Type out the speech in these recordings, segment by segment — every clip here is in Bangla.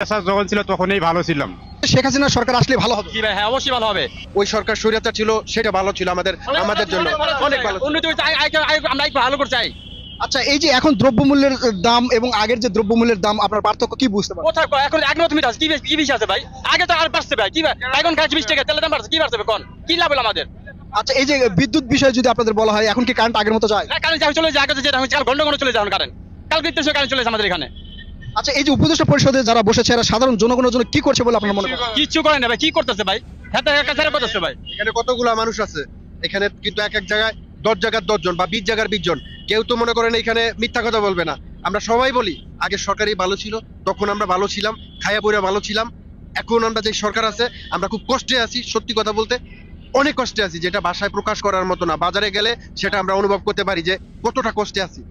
যখন ছিল তখনই ভালো ছিলাম। শেখ হাসিনা সরকার আসলে ভালো হবে। কি ভাই? হ্যাঁ, অবশ্যই ভালো হবে। ওই সরকার স্বৈরাচার ছিল, সেটা ভালো ছিল আমাদের জন্য অনেক ভালো। উন্নতি হয়েছে, আমরা একটু ভালো করে চাই। আচ্ছা, এই যে এখন দ্রব্যমূল্যের দাম এবং আগের যে দ্রব্যমূল্যের দাম, আপনার পার্থক্য কি বুঝতে পারেন? কোথায় এখন এক নতুন আছে কি বেশি আছে ভাই? আগে তো আর বাড়ছে ভাই। কি ভাই এখন খাই 20 টাকা তেলের দাম বাড়ছে, কি বাড়ছে কোন? কি লাভ হলো আমাদের? আচ্ছা, এই যে বিদ্যুৎ বিষয়ে যদি আপনাদের বলা হয়, এখন কি কারেন্ট আগের মতো যায়? না, কারেন্ট যাই চলে যায়, আগে যেটা হচ্ছে ঘন্টা ঘন্টা চলে যায় কারেন্ট। কালকে তো কারেন্ট চলে যায় আমাদের এখানে। আচ্ছা, এই যে উপদেষ্টা পরিষদে যারা বসেছে এরা সাধারণ জনগণের জন্য কি করছে বলে আপনার মনে করেন? কিচ্ছু করে না ভাই। কি করতেছে ভাই? হাতে কাছে করতেছে ভাই। এখানে কতগুলা মানুষ আছে, এখানে কিন্তু এক এক জায়গায় 10 জায়গার 10 জন বা 20 জায়গার 20 জন। কেউ তো মনে করেন এখানে মিথ্যা কথা বলবে না। আমরা সবাই বলি আগে সরকারই ভালো ছিল, তখন আমরা ভালো ছিলাম, খায়া পয়রা ভালো ছিলাম। এখন আমরা যে সরকার আছে আমরা খুব কষ্টে আছি, সত্যি কথা বলতে অনেক কষ্টে আছি, যেটা ভাষায় প্রকাশ করার মতো না। বাজারে গেলে সেটা আমরা অনুভব করতে পারি যে কতটা কষ্টে আছি।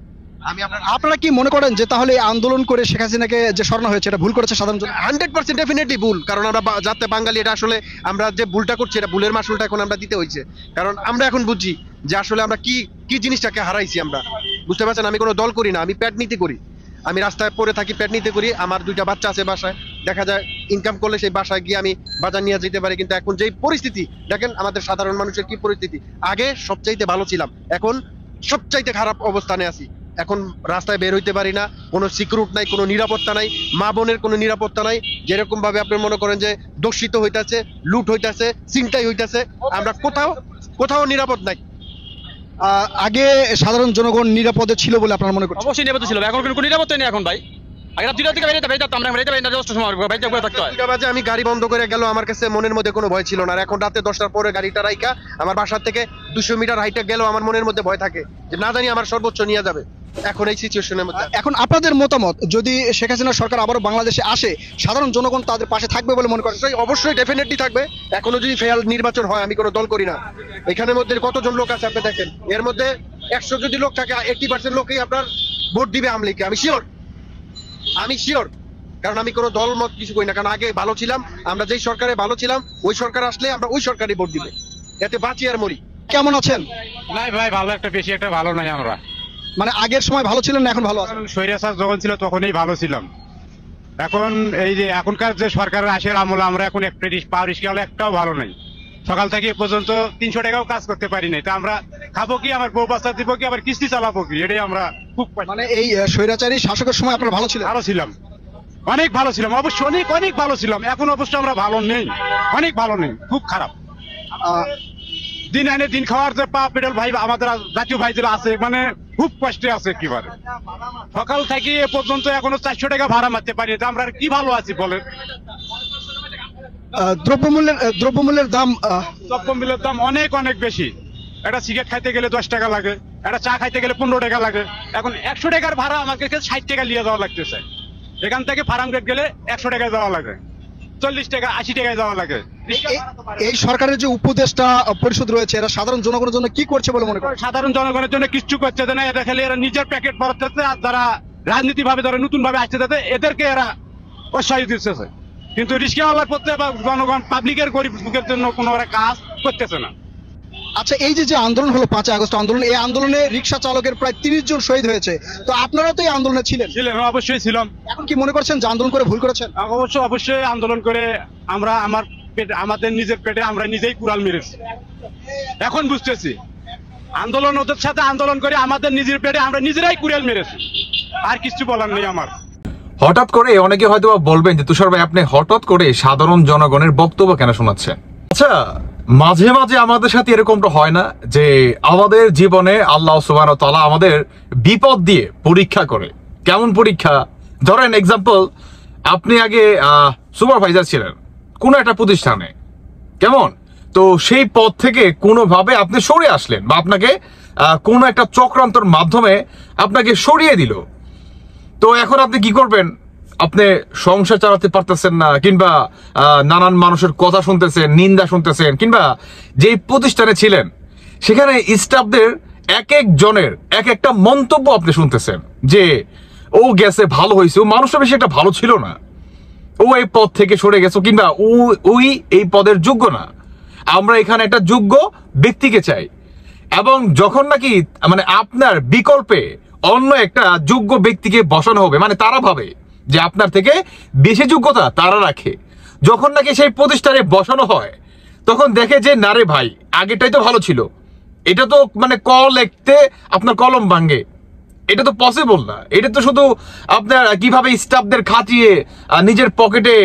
আপনারা কি মনে করেন যে তাহলে এই আন্দোলন করে শেখ হাসিনাকে যে সরানো হয়েছে এটা ভুল করেছে সাধারণ জন? 100% ডেফিনেটলি ভুল। কারণ আমরা যাতে বাঙালি, এটা আসলে আমরা যে ভুলটা করছি এটা ভুলের মাসুলটা এখন আমরা দিতে হয়েছে। কারণ আমরা এখন বুঝছি যে আসলে আমরা কি জিনিসটাকে হারাইছি। আমরা বুঝতে পারছেন, আমি কোনো দল করি না, আমি পেট নিতে করি। আমি রাস্তায় পড়ে থাকি, পেট নিতে করি। আমার 2টা বাচ্চা আছে বাসায়, দেখা যায় ইনকাম করলে সেই বাসায় গিয়ে আমি বাজার নিয়ে যেতে পারি। কিন্তু এখন যেই পরিস্থিতি দেখেন আমাদের সাধারণ মানুষের কি পরিস্থিতি। আগে সবচাইতে ভালো ছিলাম, এখন সবচাইতে খারাপ অবস্থানে আছি। এখন রাস্তায় বের হইতে পারি না, কোনো সিকিউরিটি নাই, কোনো নিরাপত্তা নাই, মা বোনের কোনো নিরাপত্তা নাই। যেরকম ভাবে আপনি মনে করেন যে দূষিত হইতাছে, লুট হইতাছে, ছিনতাই হইতাছে, আমরা কোথাও নিরাপদ নাই। আগে সাধারণ জনগণ নিরাপদে ছিল বলে আপনারা মনে করছেন? অবশ্যই নিরাপদ ছিল, এখন কোনো নিরাপত্তা নেই এখন ভাই। আগে 2টা থেকে বাইরে থাকতাম, আমরা বাইরে যথেষ্ট সময় বাইরে থাকতে হয়। 2টা বাজে আমি গাড়ি বন্ধ করে গেল, আমার কাছে মনের মধ্যে কোনো ভয় ছিল না। আর এখন রাতে 10টার পরে গাড়িটা রাইকা আমার বাসার থেকে 200 মিটার হাইটে গেল, আমার মনের মধ্যে ভয় থাকে যে না জানি আমার সর্বোচ্চ নিয়ে যাবে। এখন এই সিচুয়েশনের মধ্যে এখন আপনাদের মতামত, যদি শেখ হাসিনা সরকার আবারও বাংলাদেশে আসে সাধারণ জনগণ তাদের পাশে থাকবে বলে মনে করেন? অবশ্যই ডেফিনেটলি থাকবে। এখনো যদি ফেয়ার নির্বাচন হয়, আমি কোনো দল করি না। এখানের মধ্যে কতজন লোক আছে আপনি দেখেন, এর মধ্যে 100 যদি লোক থাকে 80% লোকই আপনার ভোট দিবে আওয়ামী লীগকে। আমি শিওর, কারণ আমি কোনো দল মত কিছু করি না। কারণ আগে ভালো ছিলাম, আমরা যেই সরকারে ভালো ছিলাম ওই সরকার আসলে আমরা ওই সরকারই ভোট দিবে, এতে বাঁচি আর মরি। কেমন আছেন? নাই ভাই, ভালো একটা বেশি একটা ভালো নাই আমরা। মানে আগের সময় ভালো ছিলেন না এখন ভালো আছেন? স্বৈরাচার যখন ছিল তখনই ভালো ছিলাম। এখন এই যে এখনকার যে সরকারের আসে আমলে আমরা এখন পাওয়ার স্কেল একটাও ভালো নাই। সকাল থেকে পর্যন্ত 300 টাকাও কাজ করতে পারি নাই। তা আমরা খাবো কি, আমার বউ বাচ্চা দিব কি, আবার কিস্তি চালাবো কি, এটাই আমরা খুব মানে এই স্বৈরাচারী শাসকের সময় আপনারা ভালো ছিলেন? ভালো ছিলাম, অনেক ভালো ছিলাম, অবশ্যই অনেক ভালো ছিলাম। এখন অবশ্য আমরা ভালো নেই, অনেক ভালো নেই, খুব খারাপ। দিন আনে দিন খাওয়ার যে পা পেডাল ভাই আমাদের জাতীয় ভাই যারা আছে, মানে খুব কষ্টে আছে একেবারে। সকাল থেকে এ পর্যন্ত এখনো 400 টাকা ভাড়া মারতে পারি, আমরা আর কি ভালো আছি বলেন? দ্রব্যমূল্যের দাম দ্রব্যমূল্যের দাম অনেক বেশি। একটা সিগারেট খাইতে গেলে 10 টাকা লাগে, একটা চা খাইতে গেলে 15 টাকা লাগে। এখন 100 টাকার ভাড়া আমাকে 60 টাকা নিয়ে যাওয়া লাগতেছে। এখান থেকে ফার্ম গেট গেলে 100 টাকায় যাওয়া লাগে, 40 টাকা 80 টাকায় যাওয়া লাগে। এই সরকারের যে উপদেষ্টা পরিষদ রয়েছে এরা সাধারণ জনগণের জন্য কি করছে বলে মনে করেন? সাধারণ জনগণের জন্য কিচ্ছু করছে না, এরা খালি এরা নিজের প্যাকেট ভরাচ্ছে। আর যারা রাজনীতি ভাবে যারা নতুন ভাবে আসছে যাতে এদেরকে এরা উৎসাহ দিচ্ছে। কিন্তু রিস্কাওয়ালার প্রতি বা জনগণ পাবলিকের গরিব লোকের জন্য কোনো কাজ করতেছে না। আচ্ছা, এই যে আন্দোলন হলো 5 আগস্ট আন্দোলন, এই আন্দোলনে রিক্সা চালকের প্রায় 30 জন শহীদ হয়েছে। তো আপনারা তো এই আন্দোলনে ছিলেন? অবশ্যই ছিলাম। এখন কি মনে করছেন যে আন্দোলন করে ভুল করেছেন? অবশ্যই আন্দোলন করে আমরা আমাদের নিজের পেটে আমরা নিজেই কুড়াল মেরেছি। এখন বুঝতেছি আন্দোলন ওদের সাথে আন্দোলন করে আমাদের নিজের পেটে আমরা নিজেরাই কুড়াল মেরেছি। আর কিছু বলার নেই আমার। হঠাৎ করে অনেকে হয়তো বলবেন যে তুষার ভাই আপনি হঠাৎ করে সাধারণ জনগণের বক্তব্য কেন শোনাচ্ছেন? আচ্ছা, মাঝে মাঝে আমাদের সাথে এরকমটা হয় না যে আমাদের জীবনে আল্লাহ সুবহানাহু ওয়া তাআলা আমাদের বিপদ দিয়ে পরীক্ষা করে? কেমন পরীক্ষা? ধরেন এক্সাম্পল, আপনি আগে সুপারভাইজার ছিলেন কোনো একটা প্রতিষ্ঠানে, কেমন? তো সেই পদ থেকে কোনোভাবে আপনি সরে আসলেন বা আপনাকে কোনো একটা চক্রান্তর মাধ্যমে আপনাকে সরিয়ে দিল। তো এখন আপনি কি করবেন? আপনি সংসার চালাতে পারতেছেন না, কিংবা নানান মানুষের কথা শুনতেছেন, নিন্দা শুনতেছেন, কিংবা যেই প্রতিষ্ঠানে ছিলেন সেখানে স্টাফদের এক একজনের এক একটা মন্তব্য আপনি শুনতেছেন যে ও গেছে ভালো হয়েছে, ও মানুষটা বেশি একটা ভালো ছিল না, ও এই পদ থেকে সরে গেছে, কিংবা ওই এই পদের যোগ্য না। আমরা এখানে একটা যোগ্য ব্যক্তিকে চাই। এবং যখন নাকি মানে আপনার বিকল্পে অন্য একটা যোগ্য ব্যক্তিকে বসানো হবে, মানে তারা ভাবে যে আপনার থেকে বেশি যোগ্যতা তারা রাখে। যখন নাকি সেই প্রতিষ্ঠানে বসানো হয় তখন দেখে যে না রে ভাই, আগেরটাই তো ভালো ছিল, এটা তো মানে লিখতে আপনার কলম ভাঙে, এটা তো পসিবল না। এটা তো শুধু আপনার কিভাবে স্টাফদের খাটিয়ে নিজের পকেটে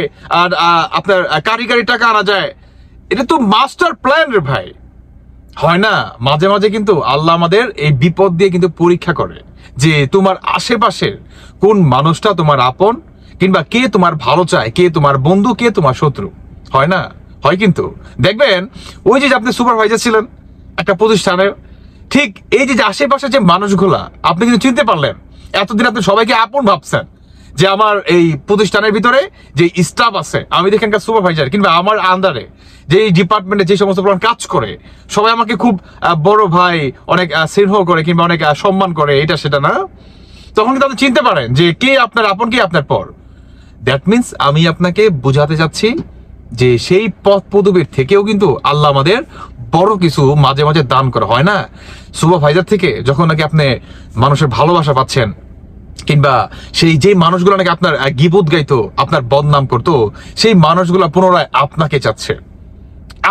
আর আপনার কারিগরি টাকা আনা যায়, এটা তো মাস্টার প্ল্যান রে ভাই। হয় না, মাঝে মাঝে কিন্তু আল্লাহ আমাদের এই বিপদ দিয়ে কিন্তু পরীক্ষা করে যে তোমার আশেপাশের কোন মানুষটা তোমার আপন, কিংবা কে তোমার ভালো চায়, কে তোমার বন্ধু, কে তোমার শত্রু। হয় না, হয়। কিন্তু দেখবেন ওই যে আপনি সুপারভাইজার ছিলেন একটা প্রতিষ্ঠানের, ঠিক এই যে আশেপাশে যে মানুষগুলা আপনি কিন্তু চিনতে পারলেন। এতদিন আপনি সবাইকে আপন ভাবছেন যে আমার এই প্রতিষ্ঠানের ভিতরে যে স্টাফ আছে, আমি এখানকার সুপারভাইজার কিংবা আমার আন্ডারে যে ডিপার্টমেন্টে যে সমস্ত কাজ করে, সবাই আমাকে খুব বড় ভাই, অনেক স্নেহ করে কিংবা অনেক সম্মান করে, এটা সেটা না। তখন কিন্তু আপনি চিনতে পারেন যে কে আপনার আপন, কে আপনার পর। দ্যাট মিনস আমি আপনাকে বোঝাতে চাচ্ছি যে সেই পথ পদবীর থেকেও কিন্তু আল্লাহ আমাদের বড় কিছু মাঝে মাঝে দান করা। হয় না, সুপারভাইজার থেকে যখন নাকি আপনি মানুষের ভালোবাসা পাচ্ছেন, কিংবা সেই যে মানুষগুলো নাকি আপনার গীবত গাইতো, আপনার বদনাম করতো, সেই মানুষগুলো পুনরায় আপনাকে চাচ্ছে,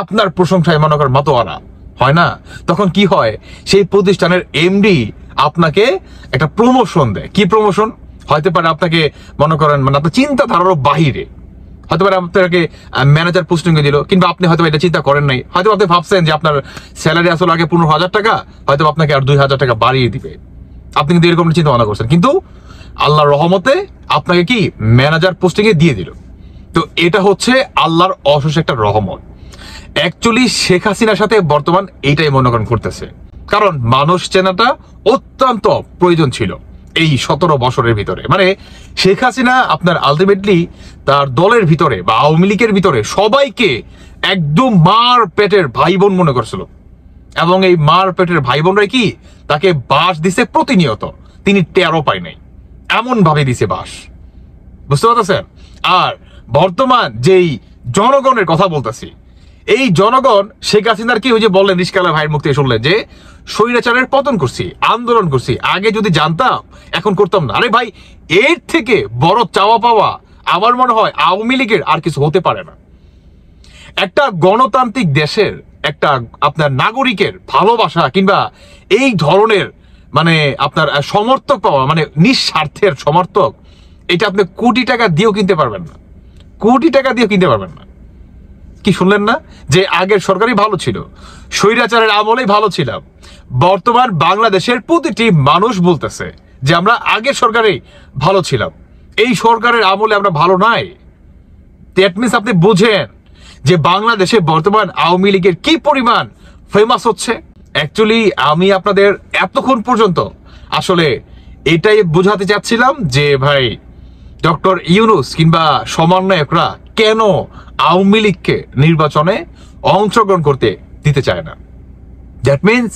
আপনার প্রশংসায় মনে করেন মাতোয়ারা। হয় না, তখন কি হয়, সেই প্রতিষ্ঠানের এমডি আপনাকে একটা প্রমোশন দেয়। কি প্রমোশন? হয়তো পারে আপনাকে মনে করেন মানে আপনার চিন্তাধারারও বাহিরে, হয়তো পারে আপনাকে ম্যানেজার পোস্টিং এ দিল, কিংবা আপনি হয়তো এটা চিন্তা করেন নাই, হয়তো আপনি ভাবছেন যে আপনার স্যালারি আসলে আগে 15,000 টাকা, হয়তো আপনাকে আর 2,000 টাকা বাড়িয়ে দিবে। আপনি কিন্তু এরকম চিন্তা ভাবনা করছেন, কিন্তু আল্লাহর রহমতে আপনাকে কি ম্যানেজার পোস্টিং এ দিয়ে দিল। তো এটা হচ্ছে আল্লাহর অশেষ একটা রহমত। অ্যাকচুয়ালি শেখ হাসিনার সাথে বর্তমান এইটাই মনে করেন করতেছে, কারণ মানুষ চেনাটা অত্যন্ত প্রয়োজন ছিল এই 17 বছরের ভিতরে। মানে শেখ হাসিনা আপনার আলটিমেটলি তার দলের ভিতরে বা আওয়ামী লীগের ভিতরে সবাইকে একদম মার পেটের ভাই বোন মনে করছিল, এবং এই মার পেটের ভাই বোনরাই কি তাকে বাস দিছে প্রতিনিয়ত, তিনি টেরও পায় নাই, এমন ভাবে দিছে বাস। বুঝতে পারতেছেন? আর বর্তমান যেই জনগণের কথা বলতেছি, এই জনগণ শেখ হাসিনার কি ওই যে বললেন রিস্কালা ভাইয়ের মুক্তি শুনলেন যে স্বৈরাচারের পতন করছি, আন্দোলন করছি, আগে যদি জানতাম এখন করতাম না। আরে ভাই, এর থেকে বড় চাওয়া পাওয়া আমার মনে হয় আওয়ামী লীগের আর কিছু হতে পারে না। একটা গণতান্ত্রিক দেশের একটা আপনার নাগরিকের ভালোবাসা কিংবা এই ধরনের মানে আপনার সমর্থক পাওয়া, মানে নিঃস্বার্থের সমর্থক, এটা আপনি কোটি টাকা দিয়েও কিনতে পারবেন না, কোটি টাকা দিয়েও কিনতে পারবেন না। কি শুনলেন না যে আগের সরকারই ভালো ছিল, স্বৈরাচারের আমলেই ভালো ছিলাম। বর্তমান বাংলাদেশের প্রতিটি মানুষ বলতেছে যে আমরা আগের সরকারেই ভালো ছিলাম, এই সরকারের আমলে আমরা ভালো নাই। দ্যাট মিনস আপনি বুঝেন যে বাংলাদেশে বর্তমান আওয়ামী লীগের কি পরিমাণ ফেমাস হচ্ছে। অ্যাকচুয়ালি আমি আপনাদের এতক্ষণ পর্যন্ত আসলে এটাই বোঝাতে চাচ্ছিলাম যে ভাই, ডক্টর ইউনূস কিংবা সমন্বয়করা কেন আওয়ামী লীগকে নির্বাচনে অংশগ্রহণ করতে দিতে চায় না। দ্যাট মিনস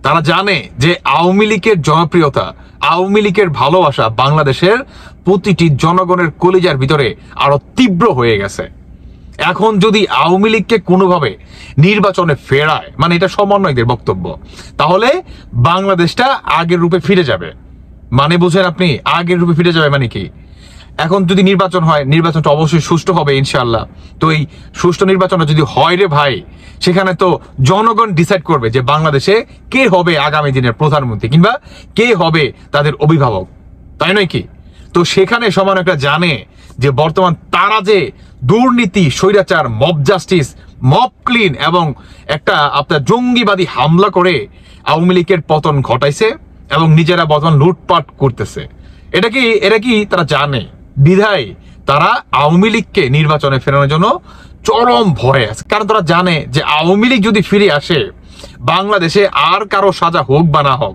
তারা জানে যে আওয়ামী লীগের জনপ্রিয়তা, আওয়ামী লীগের ভালোবাসা বাংলাদেশের প্রতিটি জনগণের কলিজার ভিতরে আরো তীব্র হয়ে গেছে। এখন যদি আওয়ামী লীগকে কোনোভাবে নির্বাচনে ফেরায়, মানে এটা সমন্বয়কদের বক্তব্য, তাহলে বাংলাদেশটা আগের রূপে ফিরে যাবে। মানে বুঝেন আপনি, আগের রূপে ফিরে যাবে মানে কি? এখন যদি নির্বাচন হয়, নির্বাচনটা অবশ্যই সুষ্ঠু হবে ইনশাআল্লাহ। তো এই সুষ্ঠু নির্বাচনটা যদি হয় রে ভাই, সেখানে তো জনগণ ডিসাইড করবে যে বাংলাদেশে কে হবে আগামী দিনের প্রধানমন্ত্রী কিংবা কে হবে তাদের অভিভাবক, তাই নয় কি? তো সেখানে সমান একটা জানে যে বর্তমান তারা যে দুর্নীতি, স্বৈরাচার, মব জাস্টিস, মব ক্লিন এবং একটা আপনার জঙ্গিবাদী হামলা করে আওয়ামী লীগের পতন ঘটাইছে এবং নিজেরা বর্তমান লুটপাট করতেছে, এটা কি তারা জানে। বিধায় তারা আওয়ামী লীগকে নির্বাচনে ফেরানোর জন্য চরম ভয়ে আছে, কারণ তারা জানে যে আওয়ামী লীগ যদি ফিরে আসে, বাংলাদেশে আর কারো সাজা হোক বা না হোক,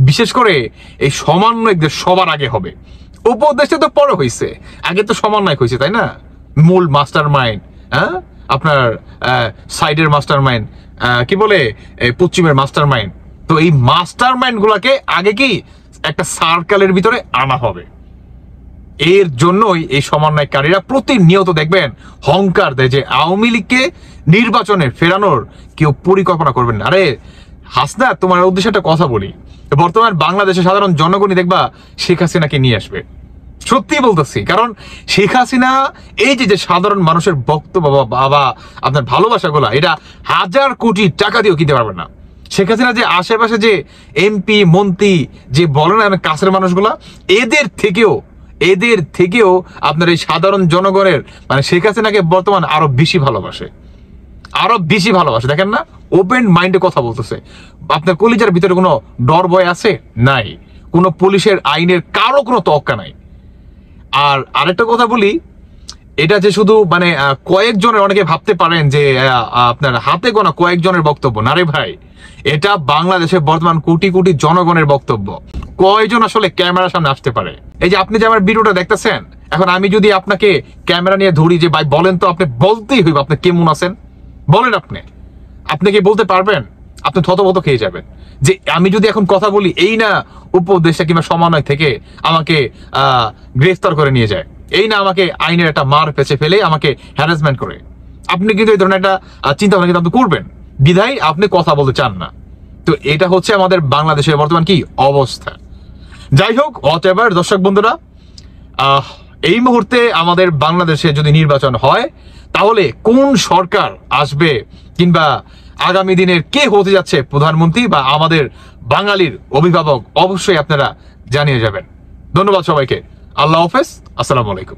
বিশেষ করে এই সমন্বয়কদের সবার আগে হবে। উপদেশে তো পরে হয়েছে, আগে তো সমন্বয়ক হয়েছে, তাই না? মূল মাস্টার মাইন্ড, হ্যাঁ, আপনার সাইডের মাস্টার মাইন্ড, কি বলে পশ্চিমের মাস্টার মাইন্ড। তো এই মাস্টার মাইন্ড গুলাকে আগে কি একটা সার্কেলের ভিতরে আনা হবে। এর জন্যই এই সমন্বয়কারীরা প্রতিনিয়ত দেখবেন হংকার দেয় যে আওয়ামী লীগকে নির্বাচনে ফেরানোর কেউ পরিকল্পনা করবেন না। আরে হাসনা, তোমার উদ্দেশ্যে একটা কথা বলি, বর্তমান বাংলাদেশের সাধারণ জনগণই দেখবা শেখ হাসিনাকে নিয়ে আসবে। সত্যি বলতেছি। কারণ শেখ হাসিনা এই যে সাধারণ মানুষের বক্তব্য বা আপনার ভালোবাসাগুলা, এটা 1000 কোটি টাকা দিয়েও কিনতে পারবেন না। শেখ হাসিনা যে আশেপাশে যে এমপি মন্ত্রী যে বলেন না কাছের মানুষগুলা, এদের থেকেও আপনার এই সাধারণ জনগণের মানে শেখ হাসিনাকে বর্তমান আরো বেশি ভালোবাসে। দেখেন না, ওপেন মাইন্ডে কথা বলতেছে। আপনার কলিজার ভিতরে কোনো ডর ভয় আছে? নাই। কোনো পুলিশের আইনের কারো কোনো তোয়াক্কা নাই। আর আরেকটা কথা বলি, এটা যে শুধু মানে কয়েকজনের, অনেকে ভাবতে পারেন যে আপনার হাতে গোনা কয়েকজনের বক্তব্য, না রে ভাই, এটা বাংলাদেশের বর্তমান কোটি কোটি জনগণের বক্তব্য। কয়জন আসলে ক্যামেরার সামনে আসতে পারে? এই যে আপনি যে আমার ভিডিওটা দেখতেছেন, এখন আমি যদি আপনাকে ক্যামেরা নিয়ে ধরি যে ভাই বলেন তো, আপনি বলতেই হইব আপনি কেমন আছেন, বলেন আপনি কি বলতে পারবেন? আপনি থতমত খেয়ে যাবেন। যে আমি যদি এখন কথা বলি, এই না উপদেষ্টা কিংবা সমন্বয় থেকে আমাকে গ্রেফতার করে নিয়ে যায়, এই না আমাকে আইনের একটা মার পেছে ফেলে আমাকে হ্যারাসমেন্ট করে, আপনি কিন্তু এই ধরনের একটা চিন্তা ভাবনা কিন্তু আপনি করবেন, বিধায় আপনি কথা বলতে চান না। তো এটা হচ্ছে আমাদের বাংলাদেশের বর্তমান কি অবস্থা। যাই হোক, হোয়াটএভার দর্শক বন্ধুরা, এই মুহূর্তে আমাদের বাংলাদেশে যদি নির্বাচন হয়, তাহলে কোন সরকার আসবে কিংবা আগামী দিনের কে হতে যাচ্ছে প্রধানমন্ত্রী বা আমাদের বাঙালির অভিভাবক, অবশ্যই আপনারা জানিয়ে যাবেন। ধন্যবাদ সবাইকে। আল্লাহ হাফেজ, আসসালামু আলাইকুম।